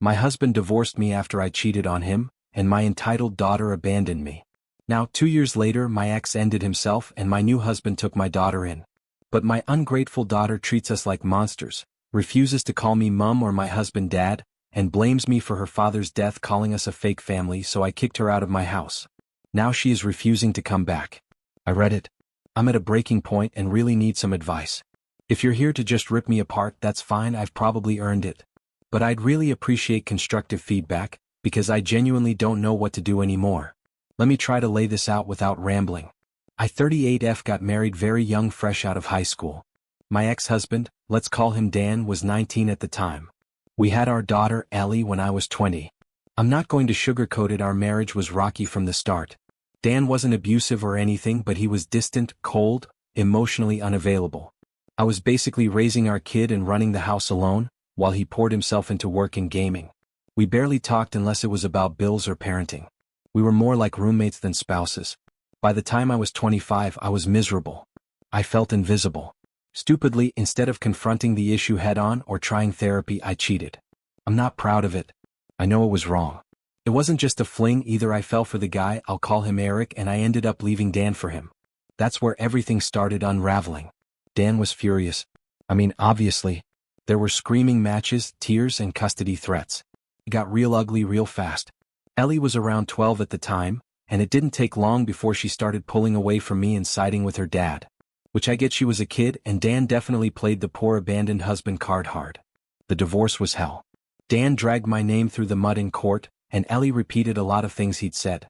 My husband divorced me after I cheated on him, and my entitled daughter abandoned me. Now, 2 years later, my ex ended himself and my new husband took my daughter in. But my ungrateful daughter treats us like monsters, refuses to call me mom or my husband dad, and blames me for her father's death, calling us a fake family, so I kicked her out of my house. Now she is refusing to come back. I read it. I'm at a breaking point and really need some advice. If you're here to just rip me apart, that's fine, I've probably earned it. But I'd really appreciate constructive feedback, because I genuinely don't know what to do anymore. Let me try to lay this out without rambling. I 38F got married very young, fresh out of high school. My ex-husband, let's call him Dan, was 19 at the time. We had our daughter, Ellie, when I was 20. I'm not going to sugarcoat it, our marriage was rocky from the start. Dan wasn't abusive or anything, but he was distant, cold, emotionally unavailable. I was basically raising our kid and running the house alone, while he poured himself into work and gaming. We barely talked unless it was about bills or parenting. We were more like roommates than spouses. By the time I was 25, I was miserable. I felt invisible. Stupidly, instead of confronting the issue head-on or trying therapy, I cheated. I'm not proud of it. I know it was wrong. It wasn't just a fling either. I fell for the guy, I'll call him Eric, and I ended up leaving Dan for him. That's where everything started unraveling. Dan was furious. I mean, obviously. There were screaming matches, tears, and custody threats. It got real ugly real fast. Ellie was around 12 at the time, and it didn't take long before she started pulling away from me and siding with her dad. Which I get, she was a kid, and Dan definitely played the poor abandoned husband card hard. The divorce was hell. Dan dragged my name through the mud in court, and Ellie repeated a lot of things he'd said.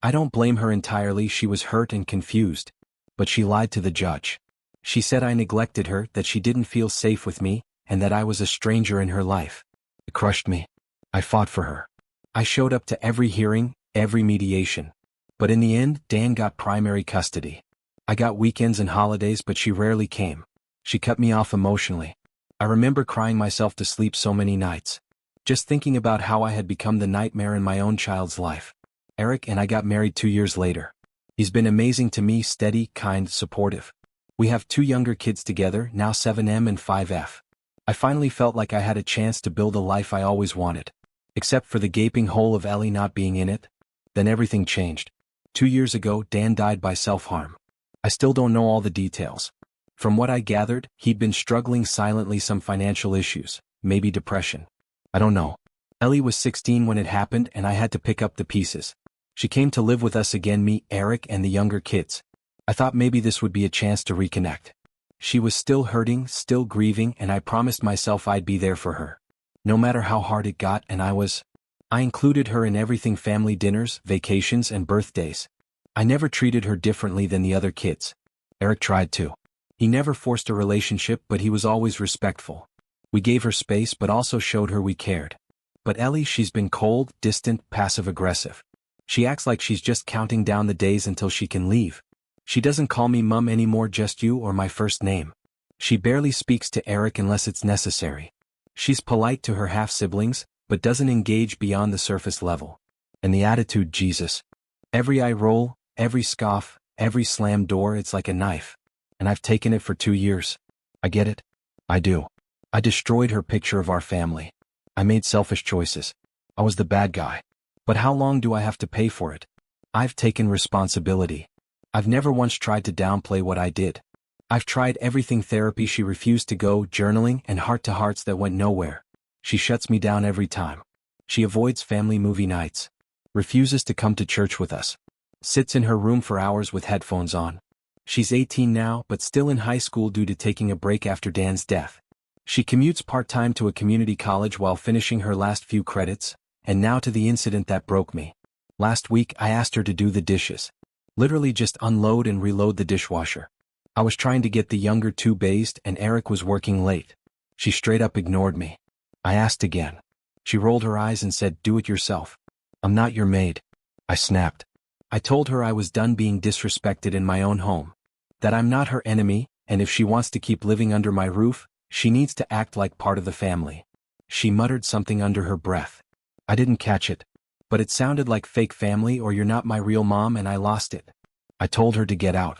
I don't blame her entirely, she was hurt and confused. But she lied to the judge. She said I neglected her, that she didn't feel safe with me, and that I was a stranger in her life. It crushed me. I fought for her. I showed up to every hearing, every mediation. But in the end, Dan got primary custody. I got weekends and holidays, but she rarely came. She cut me off emotionally. I remember crying myself to sleep so many nights. Just thinking about how I had become the nightmare in my own child's life. Eric and I got married 2 years later. He's been amazing to me, steady, kind, supportive. We have 2 younger kids together, now 7M and 5F. I finally felt like I had a chance to build a life I always wanted. Except for the gaping hole of Ellie not being in it. Then everything changed. 2 years ago, Dan died by self-harm. I still don't know all the details. From what I gathered, he'd been struggling silently, some financial issues, maybe depression. I don't know. Ellie was 16 when it happened, and I had to pick up the pieces. She came to live with us again, me, Eric, and the younger kids. I thought maybe this would be a chance to reconnect. She was still hurting, still grieving, and I promised myself I'd be there for her. No matter how hard it got, and I included her in everything: family dinners, vacations, and birthdays. I never treated her differently than the other kids. Eric tried to. He never forced a relationship, but he was always respectful. We gave her space but also showed her we cared. But Ellie, she's been cold, distant, passive-aggressive. She acts like she's just counting down the days until she can leave. She doesn't call me mom anymore, just you or my first name. She barely speaks to Eric unless it's necessary. She's polite to her half-siblings, but doesn't engage beyond the surface level. And the attitude, Jesus. Every eye roll, every scoff, every slammed door, it's like a knife. And I've taken it for 2 years. I get it. I do. I destroyed her picture of our family. I made selfish choices. I was the bad guy. But how long do I have to pay for it? I've taken responsibility. I've never once tried to downplay what I did. I've tried everything: therapy she refused to go, journaling, and heart-to-hearts that went nowhere. She shuts me down every time. She avoids family movie nights. Refuses to come to church with us. Sits in her room for hours with headphones on. She's 18 now, but still in high school due to taking a break after Dan's death. She commutes part-time to a community college while finishing her last few credits, and now to the incident that broke me. Last week, I asked her to do the dishes. Literally just unload and reload the dishwasher. I was trying to get the younger 2 bathed, and Eric was working late. She straight up ignored me. I asked again. She rolled her eyes and said, "Do it yourself. I'm not your maid." I snapped. I told her I was done being disrespected in my own home. That I'm not her enemy, and if she wants to keep living under my roof, she needs to act like part of the family. She muttered something under her breath. I didn't catch it. But it sounded like fake family or "you're not my real mom," and I lost it. I told her to get out.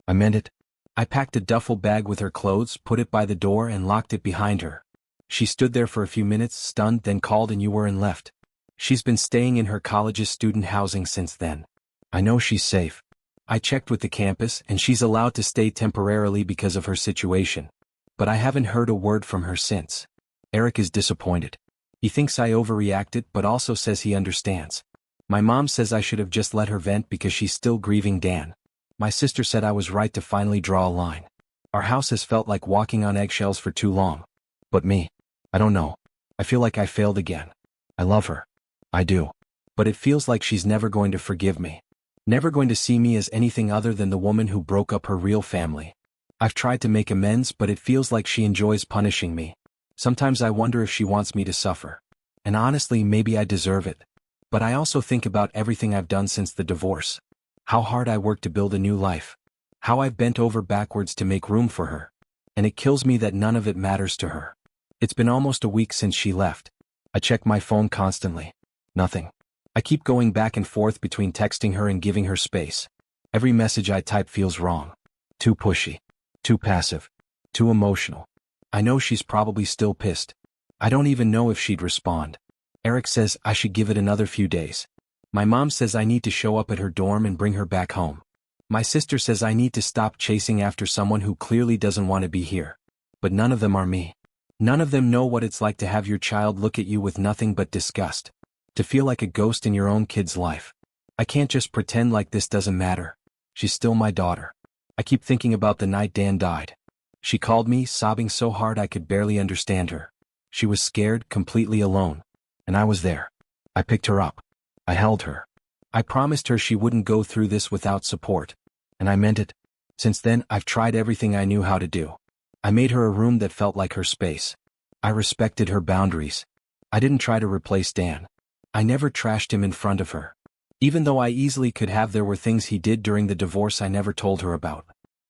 I meant it. I packed a duffel bag with her clothes, put it by the door, and locked it behind her. She stood there for a few minutes, stunned, then called and you were and left. She's been staying in her college's student housing since then. I know she's safe. I checked with the campus and she's allowed to stay temporarily because of her situation. But I haven't heard a word from her since. Eric is disappointed. He thinks I overreacted but also says he understands. My mom says I should have just let her vent because she's still grieving Dan. My sister said I was right to finally draw a line. Our house has felt like walking on eggshells for too long. But me, I don't know. I feel like I failed again. I love her. I do. But it feels like she's never going to forgive me. Never going to see me as anything other than the woman who broke up her real family. I've tried to make amends, but it feels like she enjoys punishing me. Sometimes I wonder if she wants me to suffer. And honestly, maybe I deserve it. But I also think about everything I've done since the divorce. How hard I worked to build a new life. How I've bent over backwards to make room for her. And it kills me that none of it matters to her. It's been almost a week since she left. I check my phone constantly. Nothing. I keep going back and forth between texting her and giving her space. Every message I type feels wrong. Too pushy. Too passive. Too emotional. I know she's probably still pissed. I don't even know if she'd respond. Eric says I should give it another few days. My mom says I need to show up at her dorm and bring her back home. My sister says I need to stop chasing after someone who clearly doesn't want to be here. But none of them are me. None of them know what it's like to have your child look at you with nothing but disgust. To feel like a ghost in your own kid's life. I can't just pretend like this doesn't matter. She's still my daughter. I keep thinking about the night Dan died. She called me, sobbing so hard I could barely understand her. She was scared, completely alone. And I was there. I picked her up. I held her. I promised her she wouldn't go through this without support. And I meant it. Since then, I've tried everything I knew how to do. I made her a room that felt like her space. I respected her boundaries. I didn't try to replace Dan. I never trashed him in front of her. Even though I easily could have, there were things he did during the divorce I never told her about.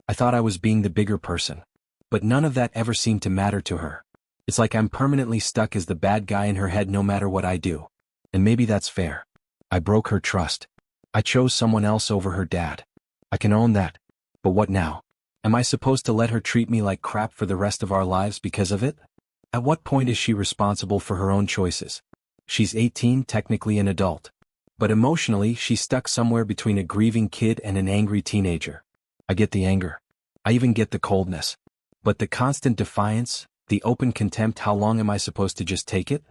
I thought I was being the bigger person. But none of that ever seemed to matter to her. It's like I'm permanently stuck as the bad guy in her head no matter what I do. And maybe that's fair. I broke her trust. I chose someone else over her dad. I can own that. But what now? Am I supposed to let her treat me like crap for the rest of our lives because of it? At what point is she responsible for her own choices? She's 18, technically an adult. But emotionally, she's stuck somewhere between a grieving kid and an angry teenager. I get the anger. I even get the coldness. But the constant defiance, the open contempt, how long am I supposed to just take it?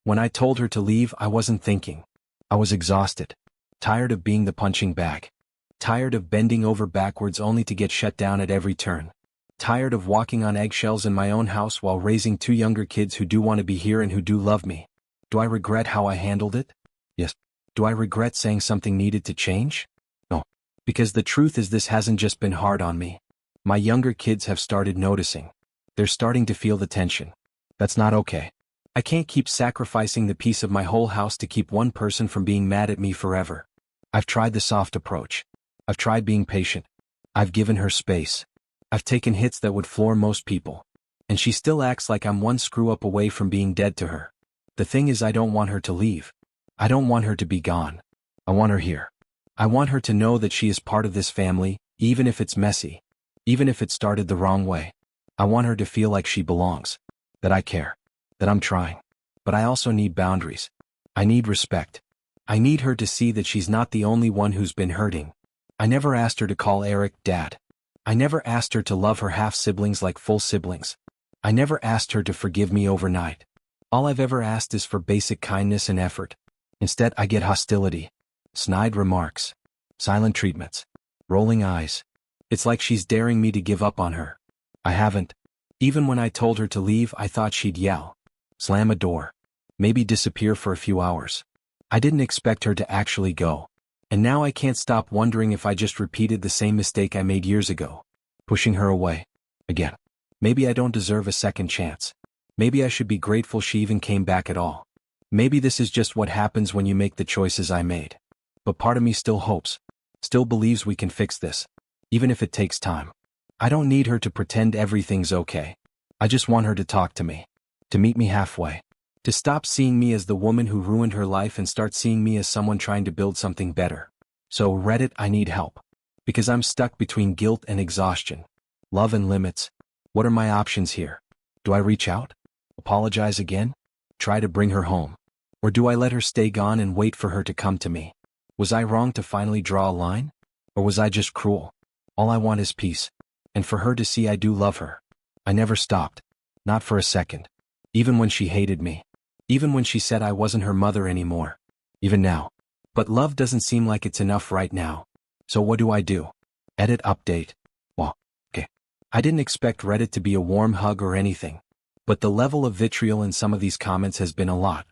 When I told her to leave, I wasn't thinking. I was exhausted. Tired of being the punching bag. Tired of bending over backwards only to get shut down at every turn. Tired of walking on eggshells in my own house while raising two younger kids who do want to be here and who do love me. Do I regret how I handled it? Yes. Do I regret saying something needed to change? No. Because the truth is, this hasn't just been hard on me. My younger kids have started noticing. They're starting to feel the tension. That's not okay. I can't keep sacrificing the peace of my whole house to keep one person from being mad at me forever. I've tried the soft approach. I've tried being patient. I've given her space. I've taken hits that would floor most people. And she still acts like I'm one screw-up away from being dead to her. The thing is, I don't want her to leave. I don't want her to be gone. I want her here. I want her to know that she is part of this family, even if it's messy. Even if it started the wrong way. I want her to feel like she belongs. That I care. That I'm trying. But I also need boundaries. I need respect. I need her to see that she's not the only one who's been hurting. I never asked her to call Eric Dad. I never asked her to love her half-siblings like full siblings. I never asked her to forgive me overnight. All I've ever asked is for basic kindness and effort. Instead, I get hostility. Snide remarks. Silent treatments. Rolling eyes. It's like she's daring me to give up on her. I haven't. Even when I told her to leave, I thought she'd yell. Slam a door. Maybe disappear for a few hours. I didn't expect her to actually go. And now I can't stop wondering if I just repeated the same mistake I made years ago. Pushing her away. Again. Maybe I don't deserve a second chance. Maybe I should be grateful she even came back at all. Maybe this is just what happens when you make the choices I made. But part of me still hopes. Still believes we can fix this. Even if it takes time. I don't need her to pretend everything's okay. I just want her to talk to me. To meet me halfway. To stop seeing me as the woman who ruined her life and start seeing me as someone trying to build something better. So Reddit, I need help. Because I'm stuck between guilt and exhaustion. Love and limits. What are my options here? Do I reach out? Apologize again? Try to bring her home? Or do I let her stay gone and wait for her to come to me? Was I wrong to finally draw a line? Or was I just cruel? All I want is peace. And for her to see I do love her. I never stopped. Not for a second. Even when she hated me. Even when she said I wasn't her mother anymore. Even now. But love doesn't seem like it's enough right now. So what do I do? Edit update. Well, okay. I didn't expect Reddit to be a warm hug or anything. But the level of vitriol in some of these comments has been a lot.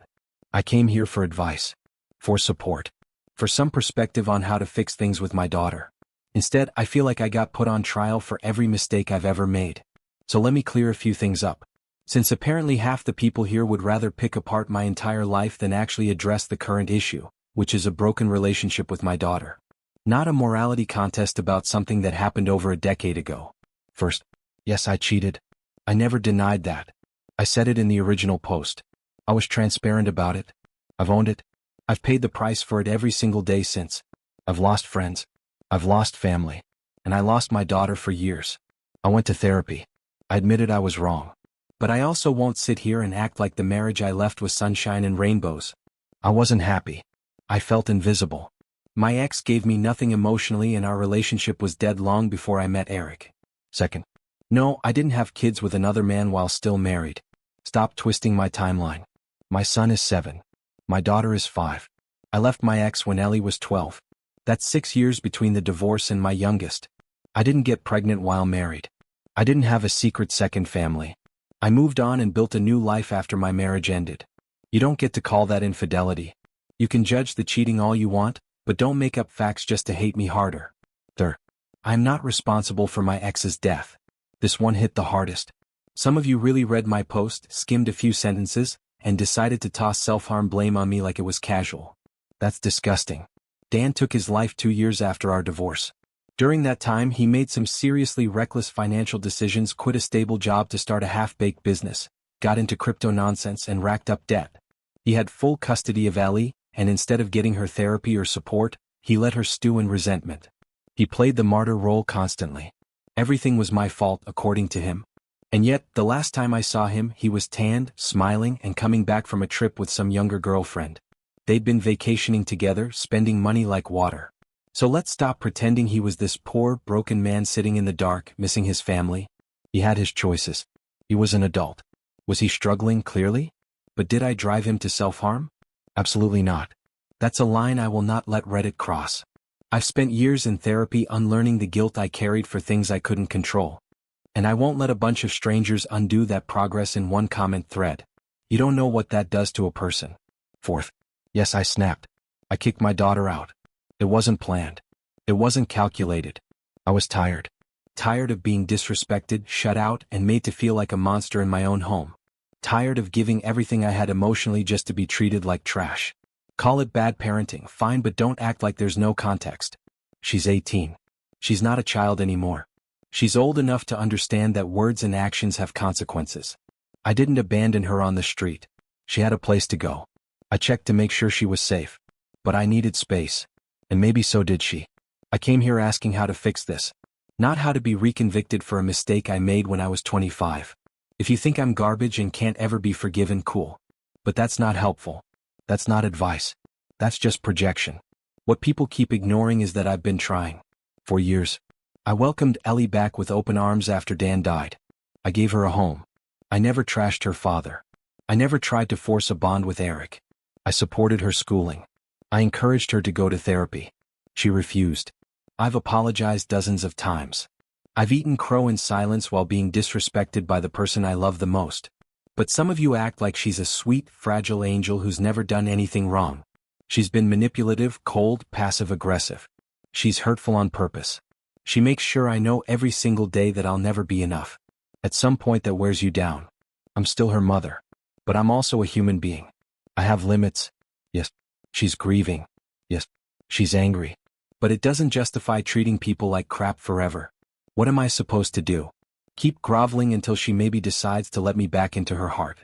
I came here for advice. For support. For some perspective on how to fix things with my daughter. Instead, I feel like I got put on trial for every mistake I've ever made. So let me clear a few things up. Since apparently half the people here would rather pick apart my entire life than actually address the current issue, which is a broken relationship with my daughter. Not a morality contest about something that happened over a decade ago. First, yes, I cheated. I never denied that. I said it in the original post. I was transparent about it. I've owned it. I've paid the price for it every single day since. I've lost friends. I've lost family. And I lost my daughter for years. I went to therapy. I admitted I was wrong. But I also won't sit here and act like the marriage I left was sunshine and rainbows. I wasn't happy. I felt invisible. My ex gave me nothing emotionally and our relationship was dead long before I met Eric. Second, no, I didn't have kids with another man while still married. Stop twisting my timeline. My son is 7. My daughter is 5. I left my ex when Ellie was 12. That's 6 years between the divorce and my youngest. I didn't get pregnant while married. I didn't have a secret second family. I moved on and built a new life after my marriage ended. You don't get to call that infidelity. You can judge the cheating all you want, but don't make up facts just to hate me harder. Third, I am not responsible for my ex's death. This one hit the hardest. Some of you really read my post, skimmed a few sentences, and decided to toss self-harm blame on me like it was casual. That's disgusting. Dan took his life 2 years after our divorce. During that time, he made some seriously reckless financial decisions, quit a stable job to start a half-baked business, got into crypto nonsense and racked up debt. He had full custody of Ellie, and instead of getting her therapy or support, he let her stew in resentment. He played the martyr role constantly. Everything was my fault, according to him. And yet, the last time I saw him, he was tanned, smiling, and coming back from a trip with some younger girlfriend. They'd been vacationing together, spending money like water. So let's stop pretending he was this poor, broken man sitting in the dark, missing his family. He had his choices. He was an adult. Was he struggling, clearly? But did I drive him to self-harm? Absolutely not. That's a line I will not let Reddit cross. I've spent years in therapy unlearning the guilt I carried for things I couldn't control. And I won't let a bunch of strangers undo that progress in one comment thread. You don't know what that does to a person. Fourth, yes, I snapped. I kicked my daughter out. It wasn't planned. It wasn't calculated. I was tired. Tired of being disrespected, shut out, and made to feel like a monster in my own home. Tired of giving everything I had emotionally just to be treated like trash. Call it bad parenting, fine, but don't act like there's no context. She's 18. She's not a child anymore. She's old enough to understand that words and actions have consequences. I didn't abandon her on the street. She had a place to go. I checked to make sure she was safe. But I needed space. And maybe so did she. I came here asking how to fix this. Not how to be reconvicted for a mistake I made when I was 25. If you think I'm garbage and can't ever be forgiven, cool. But that's not helpful. That's not advice. That's just projection. What people keep ignoring is that I've been trying. For years. I welcomed Ellie back with open arms after Dan died. I gave her a home. I never trashed her father. I never tried to force a bond with Eric. I supported her schooling. I encouraged her to go to therapy. She refused. I've apologized dozens of times. I've eaten crow in silence while being disrespected by the person I love the most. But some of you act like she's a sweet, fragile angel who's never done anything wrong. She's been manipulative, cold, passive-aggressive. She's hurtful on purpose. She makes sure I know every single day that I'll never be enough. At some point that wears you down. I'm still her mother. But I'm also a human being. I have limits. Yes. She's grieving. Yes. She's angry. But it doesn't justify treating people like crap forever. What am I supposed to do? Keep groveling until she maybe decides to let me back into her heart.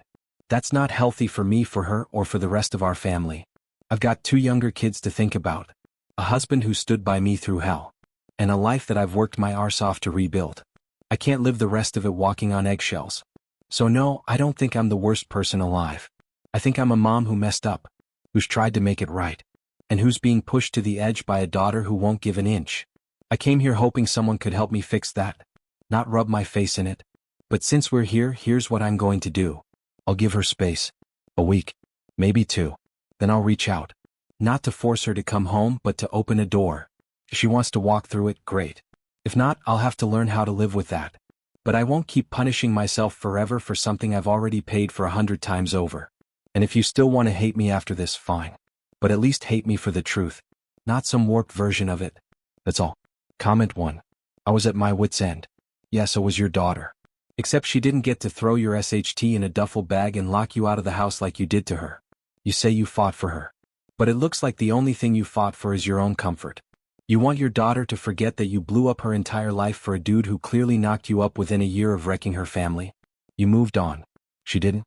That's not healthy for me, for her, or for the rest of our family. I've got 2 younger kids to think about. A husband who stood by me through hell. And a life that I've worked my arse off to rebuild. I can't live the rest of it walking on eggshells. So no, I don't think I'm the worst person alive. I think I'm a mom who messed up, who's tried to make it right, and who's being pushed to the edge by a daughter who won't give an inch. I came here hoping someone could help me fix that, not rub my face in it. But since we're here, here's what I'm going to do. I'll give her space. A week. Maybe 2. Then I'll reach out. Not to force her to come home, but to open a door. If she wants to walk through it, great. If not, I'll have to learn how to live with that. But I won't keep punishing myself forever for something I've already paid for 100 times over. And if you still want to hate me after this, fine. But at least hate me for the truth, not some warped version of it. That's all. Comment 1. I was at my wit's end. Yeah, so was your daughter. Except she didn't get to throw your SHT in a duffel bag and lock you out of the house like you did to her. You say you fought for her. But it looks like the only thing you fought for is your own comfort. You want your daughter to forget that you blew up her entire life for a dude who clearly knocked you up within a year of wrecking her family. You moved on. She didn't.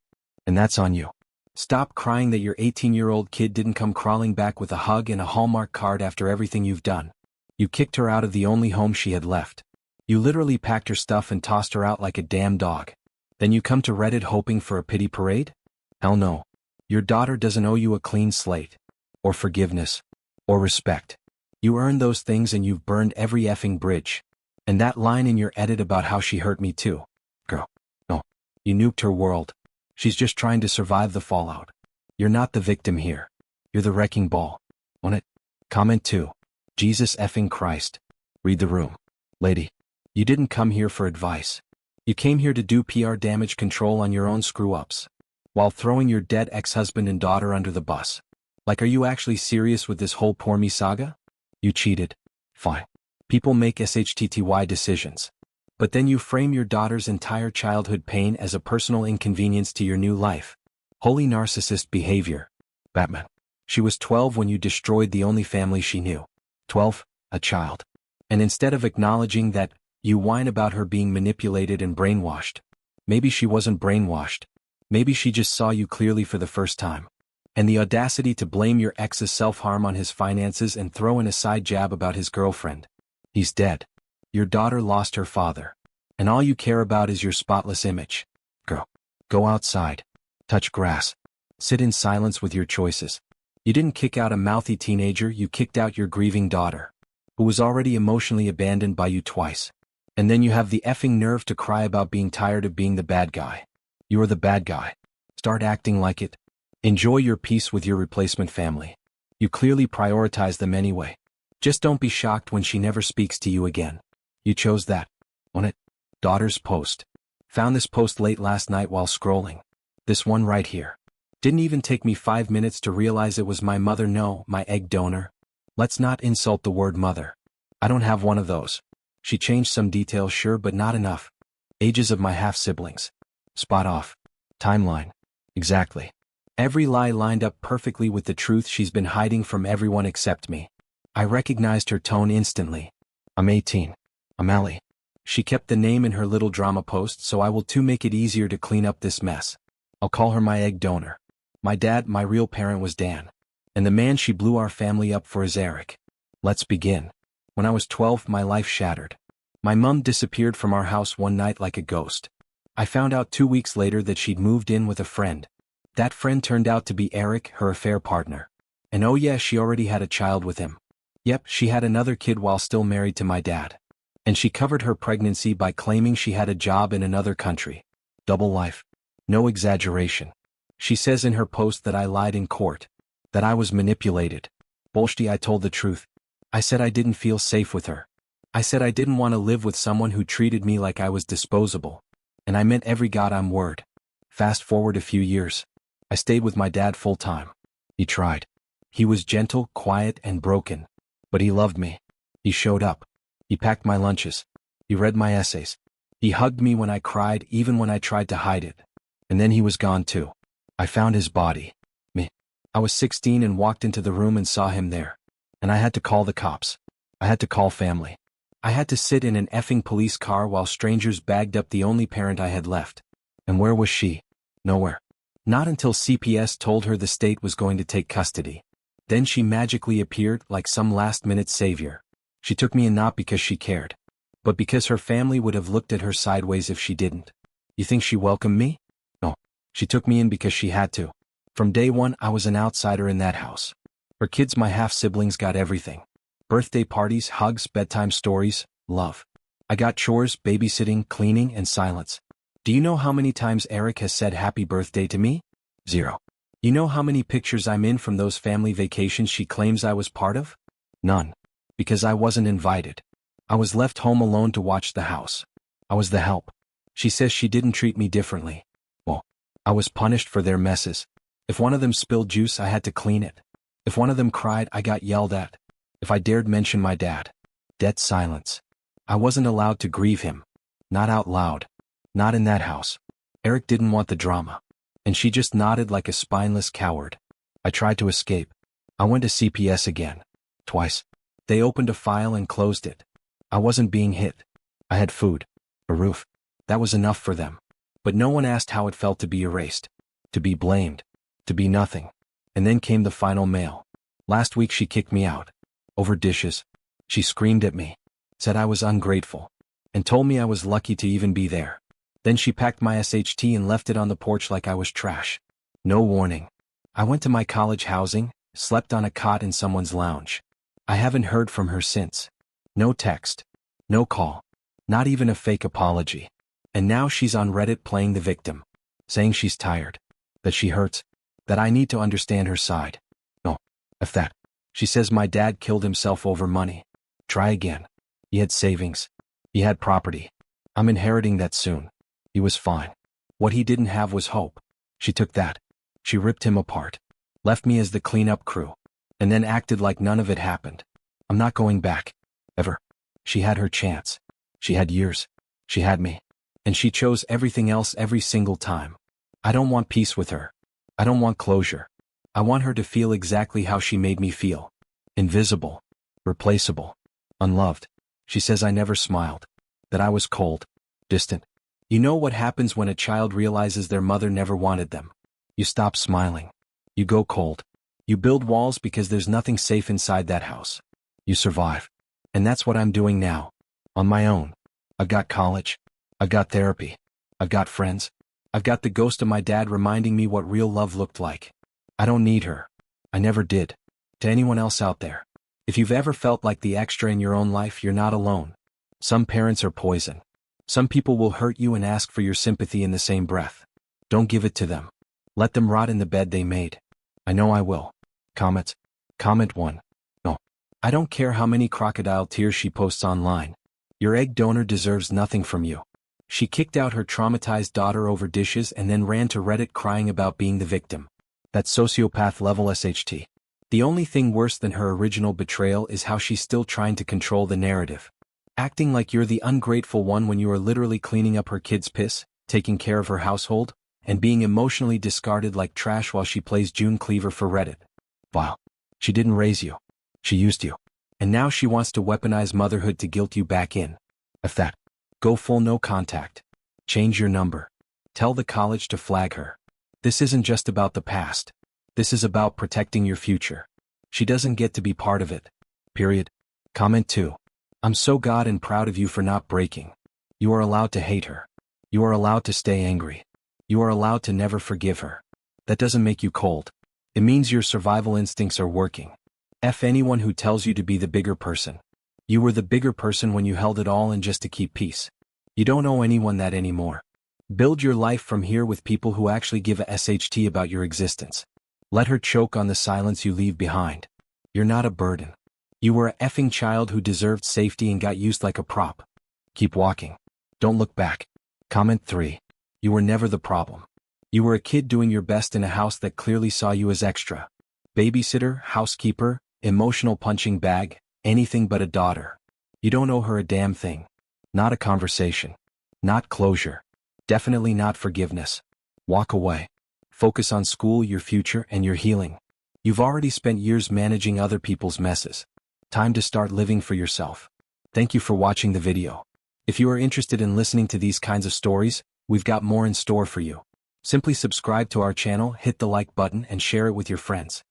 And that's on you. Stop crying that your 18-year-old kid didn't come crawling back with a hug and a Hallmark card after everything you've done. You kicked her out of the only home she had left. You literally packed her stuff and tossed her out like a damn dog. Then you come to Reddit hoping for a pity parade? Hell no. Your daughter doesn't owe you a clean slate. Or forgiveness. Or respect. You earned those things and you've burned every effing bridge. And that line in your edit about how she hurt me too. Girl. No. You nuked her world. She's just trying to survive the fallout. You're not the victim here. You're the wrecking ball. Own it? Comment 2. Jesus effing Christ. Read the room. Lady. You didn't come here for advice. You came here to do PR damage control on your own screw-ups. While throwing your dead ex-husband and daughter under the bus. Like, are you actually serious with this whole poor me saga? You cheated. Fine. People make SHTTY decisions. But then you frame your daughter's entire childhood pain as a personal inconvenience to your new life. Holy narcissist behavior. Batman. She was 12 when you destroyed the only family she knew. 12, a child. And instead of acknowledging that, you whine about her being manipulated and brainwashed. Maybe she wasn't brainwashed. Maybe she just saw you clearly for the first time. And the audacity to blame your ex's self-harm on his finances and throw in a side jab about his girlfriend. He's dead. Your daughter lost her father. And all you care about is your spotless image. Girl. Go outside. Touch grass. Sit in silence with your choices. You didn't kick out a mouthy teenager, you kicked out your grieving daughter. Who was already emotionally abandoned by you twice. And then you have the effing nerve to cry about being tired of being the bad guy. You're the bad guy. Start acting like it. Enjoy your peace with your replacement family. You clearly prioritize them anyway. Just don't be shocked when she never speaks to you again. You chose that. Own it. Daughter's post. Found this post late last night while scrolling. This one right here. Didn't even take me 5 minutes to realize it was my mother. No, my egg donor. Let's not insult the word mother. I don't have one of those. She changed some details, sure, but not enough. Ages of my half-siblings. Spot off. Timeline. Exactly. Every lie lined up perfectly with the truth she's been hiding from everyone except me. I recognized her tone instantly. I'm 18. I'm Allie. She kept the name in her little drama post, so I will too make it easier to clean up this mess. I'll call her my egg donor. My dad, my real parent, was Dan. And the man she blew our family up for is Eric. Let's begin. When I was 12, my life shattered. My mum disappeared from our house one night like a ghost. I found out 2 weeks later that she'd moved in with a friend. That friend turned out to be Eric, her affair partner. And oh yeah, she already had a child with him. Yep, she had another kid while still married to my dad. And she covered her pregnancy by claiming she had a job in another country. Double life. No exaggeration. She says in her post that I lied in court. That I was manipulated. Bullshit, I told the truth. I said I didn't feel safe with her. I said I didn't want to live with someone who treated me like I was disposable. And I meant every goddamn word. Fast forward a few years. I stayed with my dad full time. He tried. He was gentle, quiet, and broken. But he loved me. He showed up. He packed my lunches. He read my essays. He hugged me when I cried, even when I tried to hide it. And then he was gone too. I found his body. Me. I was 16 and walked into the room and saw him there. And I had to call the cops. I had to call family. I had to sit in an effing police car while strangers bagged up the only parent I had left. And where was she? Nowhere. Not until CPS told her the state was going to take custody. Then she magically appeared like some last-minute savior. She took me in not because she cared, but because her family would have looked at her sideways if she didn't. You think she welcomed me? No. She took me in because she had to. From day one, I was an outsider in that house. Her kids, my half-siblings, got everything. Birthday parties, hugs, bedtime stories, love. I got chores, babysitting, cleaning, and silence. Do you know how many times Eric has said happy birthday to me? 0. You know how many pictures I'm in from those family vacations she claims I was part of? None. Because I wasn't invited. I was left home alone to watch the house. I was the help. She says she didn't treat me differently. Well, I was punished for their messes. If one of them spilled juice, I had to clean it. If one of them cried, I got yelled at. If I dared mention my dad. Dead silence. I wasn't allowed to grieve him. Not out loud. Not in that house. Eric didn't want the drama. And she just nodded like a spineless coward. I tried to escape. I went to CPS again. Twice. They opened a file and closed it. I wasn't being hit. I had food. A roof. That was enough for them. But no one asked how it felt to be erased. To be blamed. To be nothing. And then came the final mail. Last week she kicked me out. Over dishes. She screamed at me. Said I was ungrateful. And told me I was lucky to even be there. Then she packed my SHT and left it on the porch like I was trash. No warning. I went to my college housing, slept on a cot in someone's lounge. I haven't heard from her since. No text. No call. Not even a fake apology. And now she's on Reddit playing the victim. Saying she's tired. That she hurts. That I need to understand her side. No. If that. She says my dad killed himself over money. Try again. He had savings. He had property. I'm inheriting that soon. He was fine. What he didn't have was hope. She took that. She ripped him apart. Left me as the cleanup crew. And then acted like none of it happened. I'm not going back. Ever. She had her chance. She had years. She had me. And she chose everything else every single time. I don't want peace with her. I don't want closure. I want her to feel exactly how she made me feel. Invisible. Replaceable. Unloved. She says I never smiled. That I was cold. Distant. You know what happens when a child realizes their mother never wanted them? You stop smiling. You go cold. You build walls because there's nothing safe inside that house. You survive. And that's what I'm doing now. On my own. I've got college. I've got therapy. I've got friends. I've got the ghost of my dad reminding me what real love looked like. I don't need her. I never did. To anyone else out there. If you've ever felt like the extra in your own life, you're not alone. Some parents are poison. Some people will hurt you and ask for your sympathy in the same breath. Don't give it to them. Let them rot in the bed they made. I know I will. Comment. Comment 1. No. I don't care how many crocodile tears she posts online. Your egg donor deserves nothing from you. She kicked out her traumatized daughter over dishes and then ran to Reddit crying about being the victim. That's sociopath level SHT. The only thing worse than her original betrayal is how she's still trying to control the narrative. Acting like you're the ungrateful one when you are literally cleaning up her kid's piss, taking care of her household, and being emotionally discarded like trash while she plays June Cleaver for Reddit. Wow. She didn't raise you. She used you. And now she wants to weaponize motherhood to guilt you back in. If that. Go full no contact. Change your number. Tell the college to flag her. This isn't just about the past. This is about protecting your future. She doesn't get to be part of it. Period. Comment 2. I'm so God and proud of you for not breaking. You are allowed to hate her. You are allowed to stay angry. You are allowed to never forgive her. That doesn't make you cold. It means your survival instincts are working. F anyone who tells you to be the bigger person. You were the bigger person when you held it all in just to keep peace. You don't owe anyone that anymore. Build your life from here with people who actually give a SHT about your existence. Let her choke on the silence you leave behind. You're not a burden. You were a effing child who deserved safety and got used like a prop. Keep walking. Don't look back. Comment 3. You were never the problem. You were a kid doing your best in a house that clearly saw you as extra. Babysitter, housekeeper, emotional punching bag, anything but a daughter. You don't owe her a damn thing. Not a conversation. Not closure. Definitely not forgiveness. Walk away. Focus on school, your future, and your healing. You've already spent years managing other people's messes. Time to start living for yourself. Thank you for watching the video. If you are interested in listening to these kinds of stories, we've got more in store for you. Simply subscribe to our channel, hit the like button, and share it with your friends.